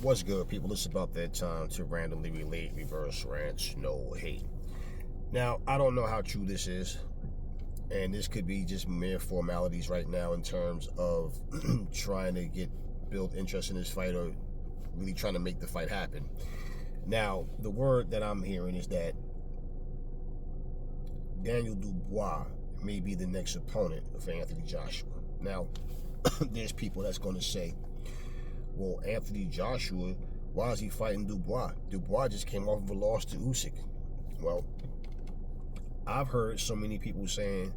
What's good, people? It's about that time to randomly relate, reverse rants, no hate. Now, I don't know how true this is, and this could be just mere formalities right now in terms of trying to build interest in this fight or really trying to make the fight happen. Now, the word that I'm hearing is that Daniel Dubois may be the next opponent of Anthony Joshua. Now, there's people that's going to say, well, Anthony Joshua, why is he fighting Dubois? Dubois just came off of a loss to Usyk. Well, I've heard so many people saying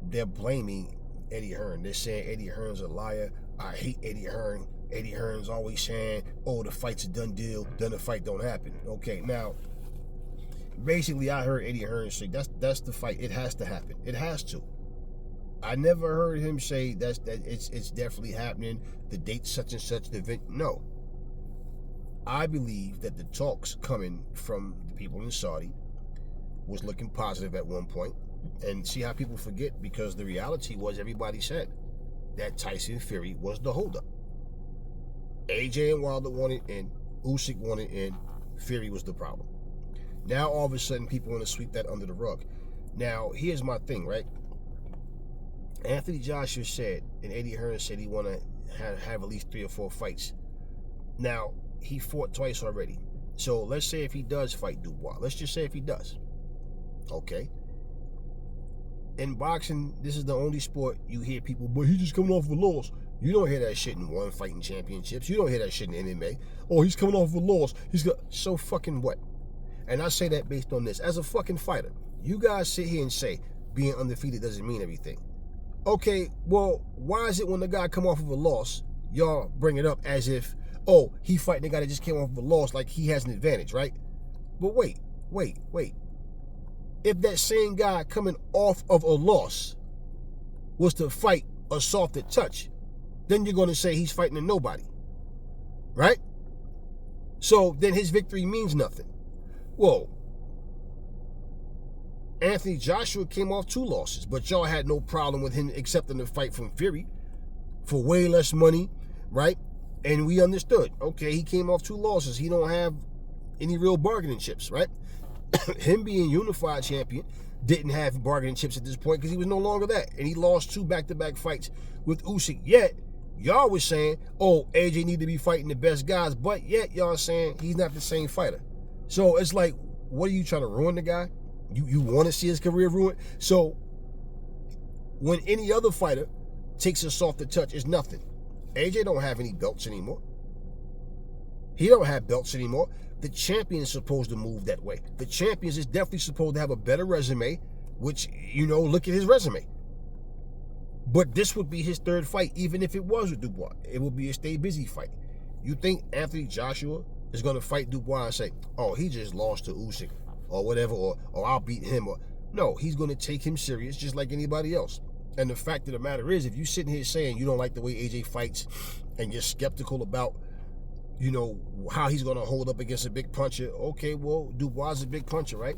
they're blaming Eddie Hearn. They're saying Eddie Hearn's a liar. I hate Eddie Hearn. Eddie Hearn's always saying, oh, the fight's a done deal, then the fight don't happen. Okay, now, basically I heard Eddie Hearn say that's the fight. It has to happen. It has to. I never heard him say that it's definitely happening. The date such and such, the event. No. I believe that the talks coming from the people in Saudi was looking positive at one point. And see how people forget, because the reality was everybody said that Tyson Fury was the holdup. AJ and Wilder wanted in, Usyk wanted in, Fury was the problem. Now all of a sudden people want to sweep that under the rug. Now here's my thing, right? Anthony Joshua said, and Eddie Hearn said he want to have at least 3 or 4 fights. Now, he fought twice already. So let's say if he does fight Dubois. Let's just say if he does. Okay. In boxing, this is the only sport you hear people, but he's just coming off of a loss. You don't hear that shit in one fighting championships. You don't hear that shit in MMA. Oh, he's coming off of a loss. He's got, so fucking what? And I say that based on this. As a fucking fighter, you guys sit here and say being undefeated doesn't mean everything. Okay, well, why is it when the guy come off of a loss, y'all bring it up as if, oh, he fighting the guy that just came off of a loss like he has an advantage, right? But wait. If that same guy coming off of a loss was to fight a softer touch, then you're going to say he's fighting a nobody, right? So then his victory means nothing. Whoa. Anthony Joshua came off 2 losses, but y'all had no problem with him accepting the fight from Fury for way less money, right? And we understood, okay, he came off 2 losses. He don't have any real bargaining chips, right? Him being unified champion didn't have bargaining chips at this point because he was no longer that. And he lost 2 back-to-back fights with Usyk. Yet, y'all was saying, oh, AJ need to be fighting the best guys, but yet y'all saying he's not the same fighter. So it's like, what are you trying to ruin the guy? You want to see his career ruined? So when any other fighter takes a softer touch, it's nothing. AJ don't have any belts anymore. He don't have belts anymore. The champion is supposed to move that way. The champion is definitely supposed to have a better resume, which, look at his resume. But this would be his 3rd fight, even if it was with Dubois. It would be a stay busy fight. You think Anthony Joshua is going to fight Dubois and say, oh, he just lost to Usyk, or whatever, or I'll beat him, or no, he's going to take him serious just like anybody else. And the fact of the matter is, if you're sitting here saying you don't like the way AJ fights and you're skeptical about, how he's going to hold up against a big puncher, okay, well, Dubois is a big puncher, right?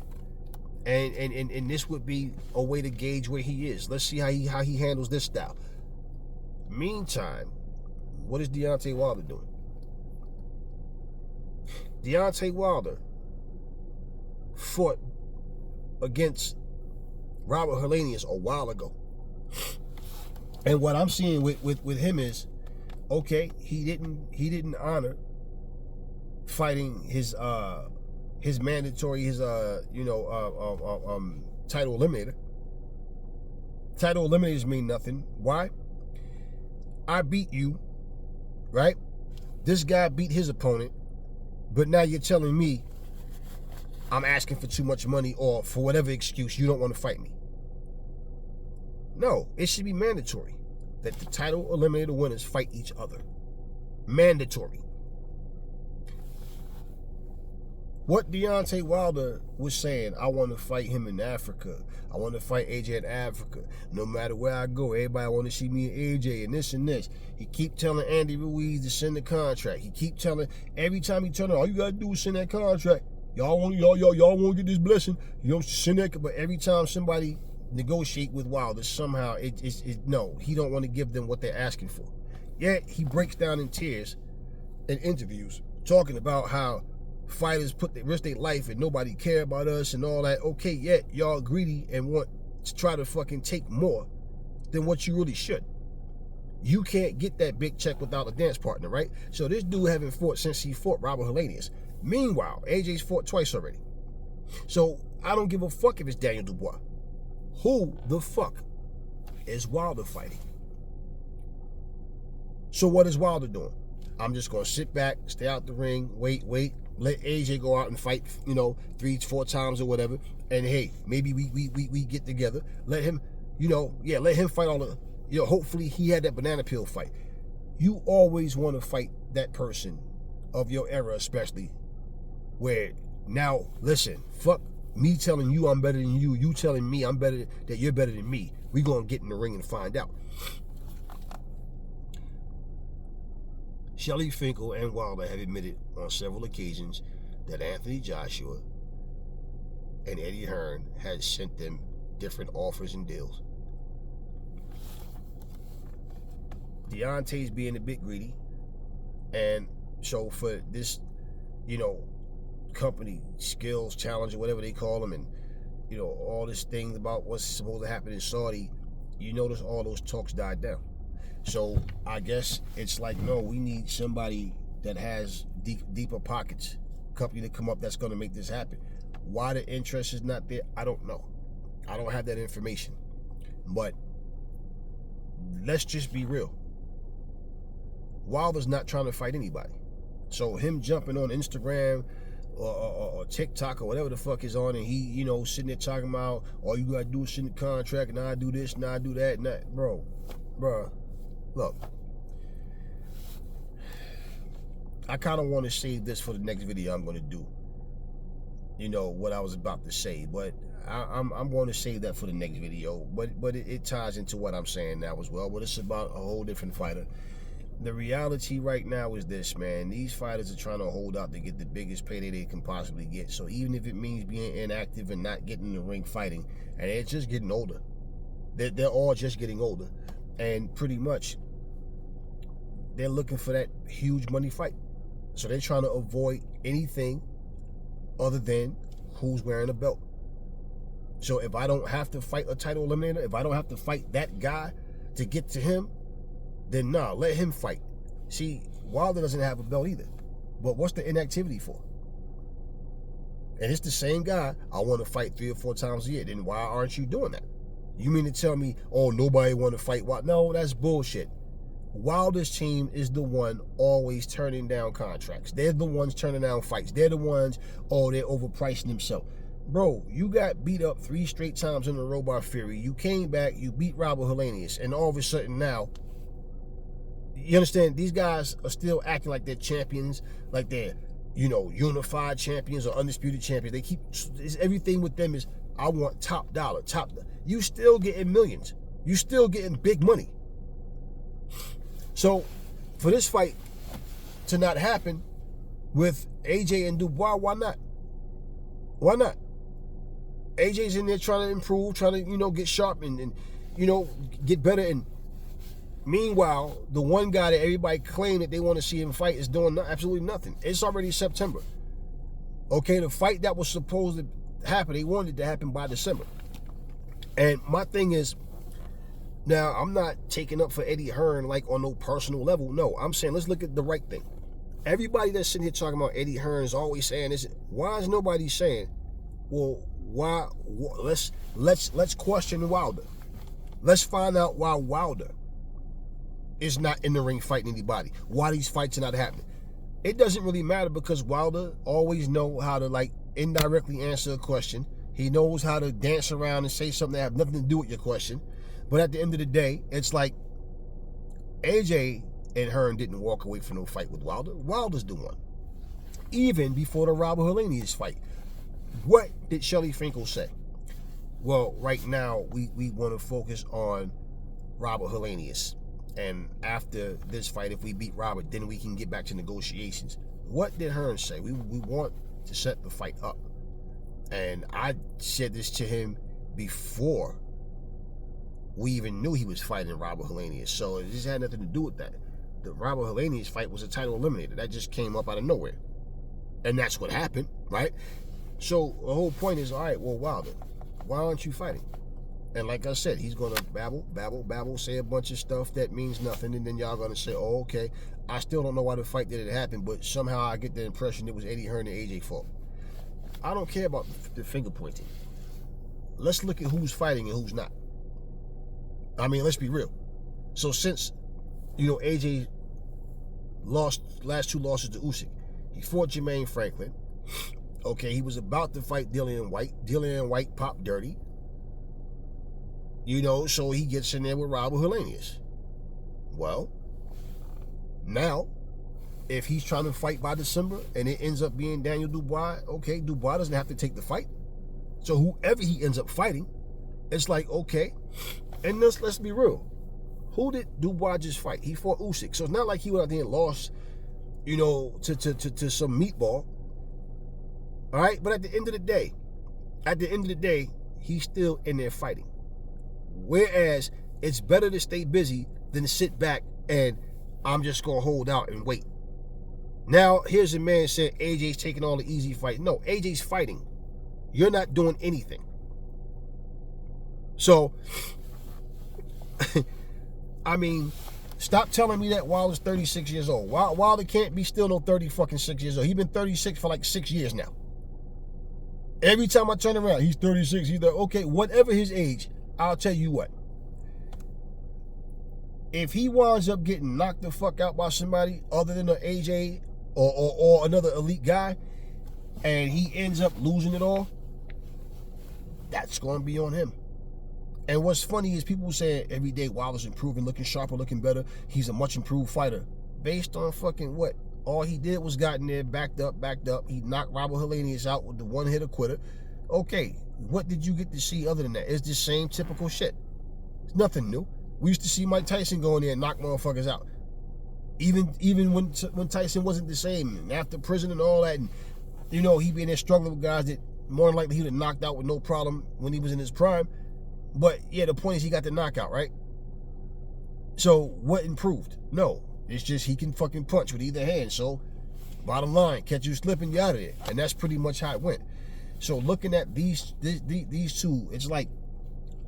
And this would be a way to gauge where he is. Let's see how he handles this style. Meantime, what is Deontay Wilder doing? Deontay Wilder fought against Robert Helenius a while ago. And what I'm seeing with him is, okay, he didn't honor fighting his mandatory, title eliminator. Title eliminators mean nothing. Why? I beat you, right? This guy beat his opponent, but now you're telling me I'm asking for too much money, or for whatever excuse, you don't want to fight me. No, it should be mandatory that the title eliminator winners fight each other. Mandatory. What Deontay Wilder was saying, I want to fight him in Africa. I want to fight AJ in Africa. No matter where I go, everybody want to see me and AJ and this and this. He keep telling Andy Ruiz to send the contract. He keep telling, every time he turn it, all you got to do is send that contract. Y'all want to get this blessing. You don't send that, but every time somebody negotiate with Wilder, somehow no, he don't want to give them what they're asking for. Yet he breaks down in tears in interviews talking about how fighters risk their life and nobody care about us and all that. Okay, yet y'all greedy and want to try to fucking take more than what you really should. You can't get that big check without a dance partner, right? So this dude haven't fought since he fought Robert Helenius. Meanwhile, AJ's fought twice already. So I don't give a fuck if it's Daniel Dubois. Who the fuck is Wilder fighting? So what is Wilder doing? I'm just going to sit back, stay out the ring, wait, let AJ go out and fight, 3-4 times or whatever. And hey, maybe we get together. Let him, let him fight all the, hopefully he had that banana peel fight. You always want to fight that person of your era, especially where now, listen, fuck me telling you I'm better than you, you telling me that you're better than me. We going to get in the ring and find out. Shelly Finkel and Wilder have admitted on several occasions that Anthony Joshua and Eddie Hearn had sent them different offers and deals. Deontay's being a bit greedy, and so for this, company skills challenge or whatever they call them, and all this thing about what's supposed to happen in Saudi, you notice all those talks died down. So I guess it's like, no, we need somebody that has deeper pockets, company to come up that's going to make this happen. Why the interest is not there, I don't know. I don't have that information. But let's just be real. Wilder's not trying to fight anybody. So him jumping on Instagram or TikTok or whatever the fuck is on, and he, sitting there talking about, all you gotta do is send the contract, and I do this, and I do that, and that. Bro, look. I kind of want to save this for the next video I'm going to do. What I was about to say, but I'm going to save that for the next video. But it ties into what I'm saying now as well. But it's about a whole different fighter. The reality right now is this, man. These fighters are trying to hold out to get the biggest payday they can possibly get. So even if it means being inactive and not getting in the ring fighting, and they're just getting older. They're all just getting older. And pretty much, they're looking for that huge money fight. So they're trying to avoid anything other than who's wearing a belt. So if I don't have to fight a title eliminator, if I don't have to fight that guy to get to him, then nah, let him fight. See, Wilder doesn't have a belt either. But what's the inactivity for? And it's the same guy I want to fight 3 or 4 times a year. Then why aren't you doing that? You mean to tell me, oh, nobody want to fight Wilder? No, that's bullshit. Wilder's team is the one always turning down contracts. They're the ones turning down fights. They're the ones, they're overpricing themselves. Bro, you got beat up 3 straight times in a row by Fury. You came back, you beat Robert Helenius, and all of a sudden now, you understand, these guys are still acting like they're champions, like they're, unified champions or undisputed champions. They keep, everything with them is, I want top dollar. You still getting millions. You still getting big money. So, for this fight to not happen with AJ and Dubois, why not? Why not? AJ's in there trying to improve, trying to, get sharp and get better. And meanwhile, the one guy that everybody claimed that they want to see him fight is doing absolutely nothing. It's already September. Okay, the fight that was supposed to happen, they wanted it to happen by December. And my thing is, now, I'm not taking up for Eddie Hearn like on no personal level. No, I'm saying let's look at the right thing. Everybody that's sitting here talking about Eddie Hearn is always saying this. Why is nobody saying, well, why? Let's question Wilder. Let's find out why Wilder is not in the ring fighting anybody. Why these fights are not happening. It doesn't really matter because Wilder always know how to indirectly answer a question. He knows how to dance around and say something that have nothing to do with your question. But at the end of the day, it's like AJ and Hearn didn't walk away from no fight with Wilder. Wilder's the one. Even before the Robert Helenius fight. What did Shelly Finkel say? Well, right now, we want to focus on Robert Helenius. And after this fight, if we beat Robert, then we can get back to negotiations. What did Hearn say? We want to set the fight up. And I said this to him before we even knew he was fighting Robert Helenius. So it just had nothing to do with that. the Robert Helenius fight was a title eliminator. That just came up out of nowhere. And that's what happened, right? So the whole point is, all right, well, Wilder, why aren't you fighting? And like I said, he's going to babble, say a bunch of stuff that means nothing, and then y'all going to say, oh, okay, I still don't know why the fight didn't happen, but somehow I get the impression it was Eddie Hearn and AJ fault. I don't care about the finger pointing. Let's look at who's fighting and who's not. I mean, let's be real. So since, AJ lost last 2 losses to Usyk, he fought Jermaine Franklin. Okay, he was about to fight Dillian White. Dillian White popped dirty. So he gets in there with Robert Helenius. Well, now, if he's trying to fight by December and it ends up being Daniel Dubois, okay, Dubois doesn't have to take the fight. So whoever he ends up fighting, it's like, okay. And let's be real. Who did Dubois just fight? He fought Usyk. So it's not like he went out there and lost, to some meatball. All right? But at the end of the day, he's still in there fighting. Whereas it's better to stay busy than to sit back and I'm just going to hold out and wait. Now, here's a man saying AJ's taking all the easy fight. No, AJ's fighting. You're not doing anything. So, I mean, stop telling me that Wilder's 36 years old. Wilder can't be still no 36 years old. He's been 36 for like 6 years now. Every time I turn around, he's 36. He's like, okay, whatever his age, I'll tell you what. If he winds up getting knocked the fuck out by somebody other than an AJ or another elite guy, and he ends up losing it all, that's going to be on him. And what's funny is people say every day Wilder's improving, looking sharper, looking better. He's a much improved fighter. Based on fucking what? All he did was got in there, backed up. He knocked Robert Helenius out with the one-hitter quitter. Okay, what did you get to see other than that? It's the same typical shit. It's nothing new. We used to see Mike Tyson go in there and knock motherfuckers out. Even when Tyson wasn't the same, and after prison and all that, and he be in there struggling with guys that more than likely he would have knocked out with no problem when he was in his prime. But yeah, the point is he got the knockout, right? So what improved? No. It's just he can fucking punch with either hand. So bottom line, catch you slipping, you out of there. And that's pretty much how it went. So looking at these two, it's like,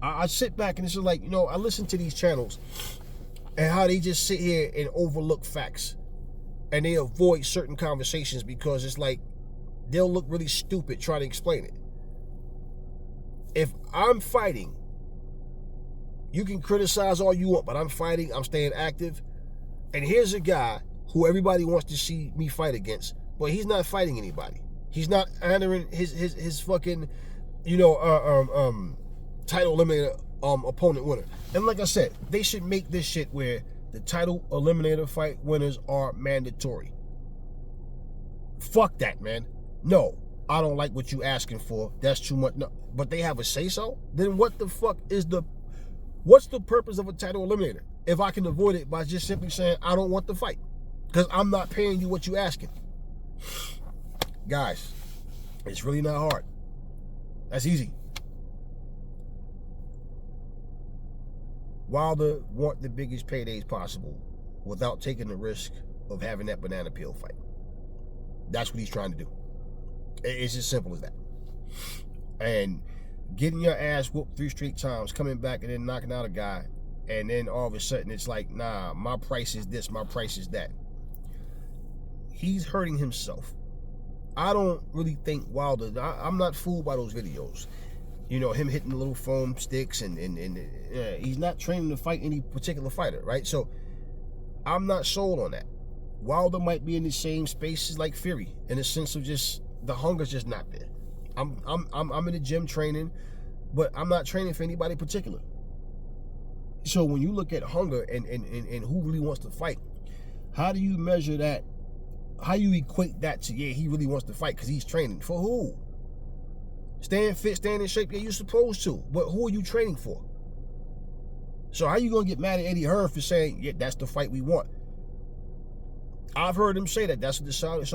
I sit back and it's like, I listen to these channels and how they just sit here and overlook facts. And they avoid certain conversations because it's like, they'll look really stupid trying to explain it. If I'm fighting, you can criticize all you want, but I'm fighting, I'm staying active. And here's a guy who everybody wants to see me fight against, but he's not fighting anybody. He's not honoring his fucking, title eliminator opponent winner. And like I said, they should make this shit where the title eliminator fight winners are mandatory. Fuck that, man. No, I don't like what you asking for. That's too much. No, but they have a say-so? Then what the fuck what's the purpose of a title eliminator if I can avoid it by just simply saying I don't want the fight? Because I'm not paying you what you asking. Guys, it's really not hard. That's easy. Wilder want the biggest paydays possible without taking the risk of having that banana peel fight. That's what he's trying to do. It's as simple as that. And getting your ass whooped 3 straight times, coming back and then knocking out a guy, and then all of a sudden it's like, nah, my price is this, my price is that. He's hurting himself. I don't really think Wilder, I'm not fooled by those videos. Him hitting the little foam sticks and he's not training to fight any particular fighter, right? So I'm not sold on that. Wilder might be in the same spaces like Fury in the sense of just the hunger's just not there. I'm in the gym training, but I'm not training for anybody particular. So when you look at hunger and who really wants to fight, how do you measure that? How you equate that to, yeah, he really wants to fight because he's training? For who? Staying fit, staying in shape, yeah, you're supposed to. But who are you training for? So how you going to get mad at Eddie Hearn for saying, yeah, that's the fight we want? I've heard him say that. That's what the Saudis,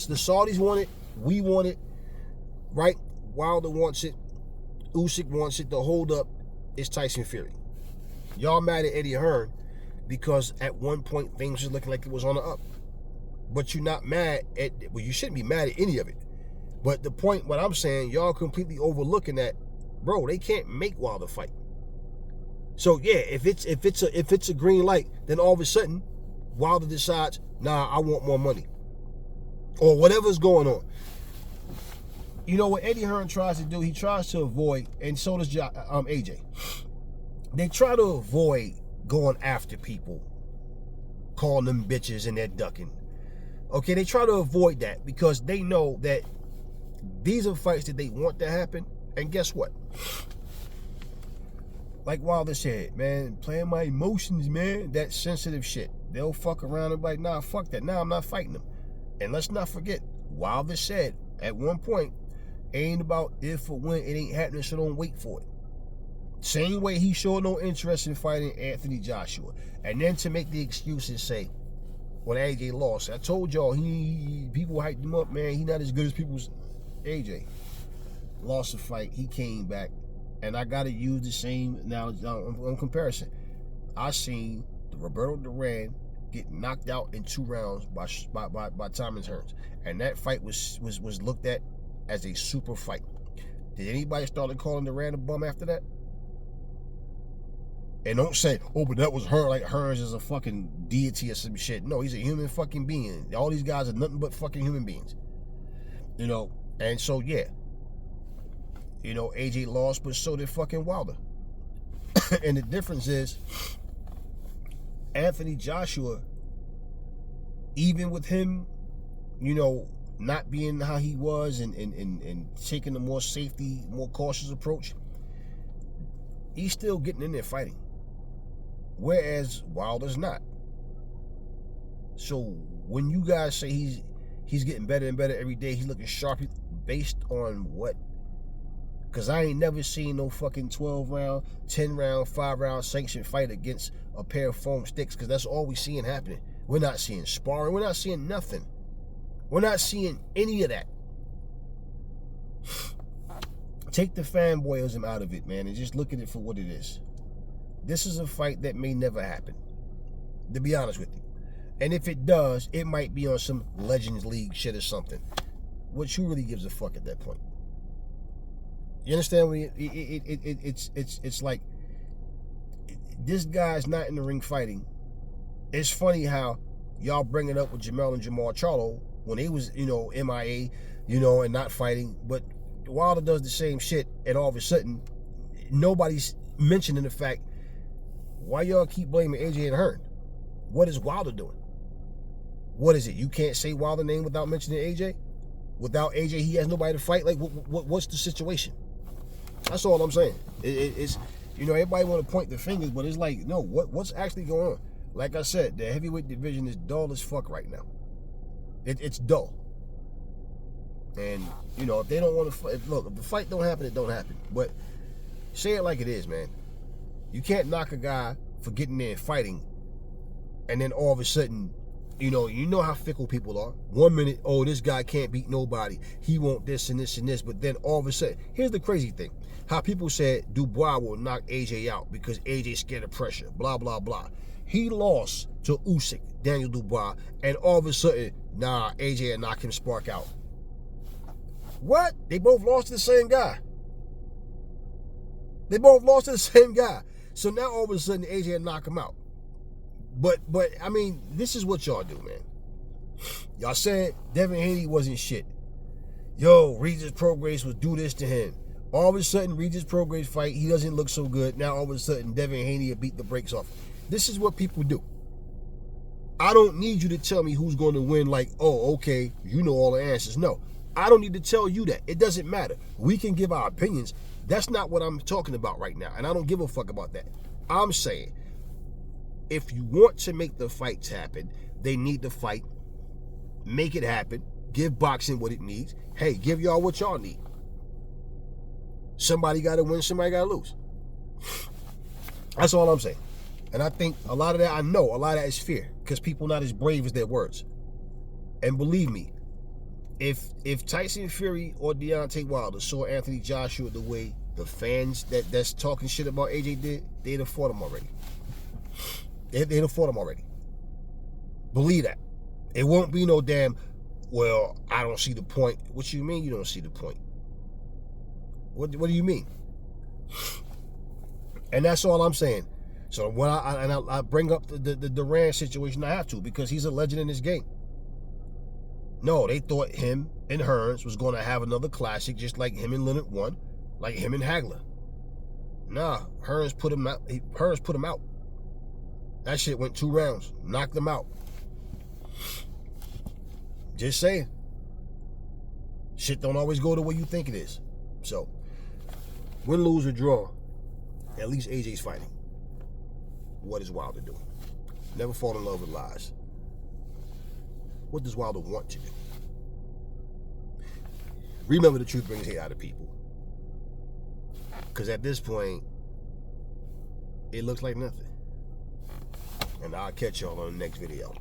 the Saudis want it, we want it, right? Wilder wants it, Usyk wants it. The hold up is Tyson Fury. Y'all mad at Eddie Hearn because at one point things was looking like it was on the up. But you're not mad at, well, you shouldn't be mad at any of it. But the point, what I'm saying, y'all completely overlooking that, bro, they can't make Wilder fight. So yeah, if it's a green light, then all of a sudden, Wilder decides, nah, I want more money. Or whatever's going on. You know what Eddie Hearn tries to do? He tries to avoid, and so does AJ. They try to avoid going after people, calling them bitches, and they're ducking. Okay, they try to avoid that because they know that these are fights that they want to happen. And guess what? Like Wilder said, man, playing my emotions, man, that sensitive shit. They'll fuck around and be like, nah, fuck that. Nah, I'm not fighting them. And let's not forget, Wilder said at one point, ain't about if or when, it ain't happening, so don't wait for it. Same way he showed no interest in fighting Anthony Joshua. And then to make the excuse and say, when AJ lost, I told y'all, people hyped him up, man. He not as good as people's. AJ lost the fight. He came back. And I got to use the same analogy on comparison. I seen the Roberto Duran get knocked out in 2 rounds by Thomas Hearns. And that fight was looked at as a super fight. Did anybody start calling Duran a bum after that? And don't say, oh, but that was her, like Hearns is a fucking deity or some shit. No, he's a human fucking being. All these guys are nothing but fucking human beings. You know, and so, yeah. You know, AJ lost, but so did fucking Wilder. And the difference is, Anthony Joshua, even with him, you know, not being how he was and taking a more safety, more cautious approach, he's still getting in there fighting. Whereas Wilder's not. So when you guys say he's getting better and better every day, he's looking sharp, based on what? Because I ain't never seen no fucking 12-round, 10-round, 5-round sanctioned fight against a pair of foam sticks, because that's all we seeing happening. We're not seeing sparring. We're not seeing nothing. We're not seeing any of that. Take the fanboyism out of it, man, and just look at it for what it is. This is a fight that may never happen, to be honest with you. And if it does, it might be on some Legends League shit or something. Which, who really gives a fuck at that point? You understand? It's like, this guy's not in the ring fighting. It's funny how y'all bring it up with Jamel and Jamal Charlo when they was, you know, MIA, you know, and not fighting. But Wilder does the same shit, and all of a sudden, nobody's mentioning the fact, why y'all keep blaming AJ and Hearn? What is Wilder doing? What is it? You can't say Wilder's name without mentioning AJ? Without AJ, he has nobody to fight? Like, what's the situation? That's all I'm saying. It's, you know, everybody want to point the fingers, but it's like, no, what's actually going on? Like I said, the heavyweight division is dull as fuck right now. It's dull. And, you know, if they don't want to fight, look, if the fight don't happen, it don't happen. But say it like it is, man. You can't knock a guy for getting there and fighting, and then all of a sudden, you know how fickle people are. 1 minute, oh, this guy can't beat nobody. He won't this and this and this. But then all of a sudden, here's the crazy thing. How people said Dubois will knock AJ out because AJ's scared of pressure. Blah, blah, blah. He lost to Usyk, Daniel Dubois, and all of a sudden, nah, AJ will knock him spark out. What? They both lost to the same guy. They both lost to the same guy. So now all of a sudden, AJ will knock him out. But I mean, this is what y'all do, man. Y'all said Devin Haney wasn't shit. Yo, Regis Prograis would do this to him. All of a sudden, Regis Prograis fight, he doesn't look so good. Now all of a sudden, Devin Haney will beat the brakes off. This is what people do. I don't need you to tell me who's going to win, like, oh, okay, you know all the answers. No, I don't need to tell you that. It doesn't matter. We can give our opinions. That's not what I'm talking about right now, and I don't give a fuck about that. I'm saying, if you want to make the fights happen, they need to fight, make it happen, give boxing what it needs. Hey, give y'all what y'all need. Somebody got to win, somebody got to lose. That's all I'm saying. And I think a lot of that, I know, a lot of that is fear, because people not as brave as their words. And believe me, if Tyson Fury or Deontay Wilder saw Anthony Joshua the way the fans that's talking shit about AJ did, they'd have fought him already. They'd have fought him already. Believe that. It won't be no damn, well, I don't see the point. What you mean you don't see the point? What do you mean? And that's all I'm saying. So when I bring up the Durant situation, I have to, because he's a legend in this game. No, they thought him and Hearns was going to have another classic, just like him and Leonard won, like him and Hagler. Nah, Hearns put him out. Hearns put him out. That shit went 2 rounds, knocked him out. Just saying. Shit don't always go the way you think it is. So, win, lose, or draw, at least AJ's fighting. What is Wilder doing? Never fall in love with lies. What does Wilder want to do? Remember, the truth brings hate out of people. Because at this point, it looks like nothing. And I'll catch y'all on the next video.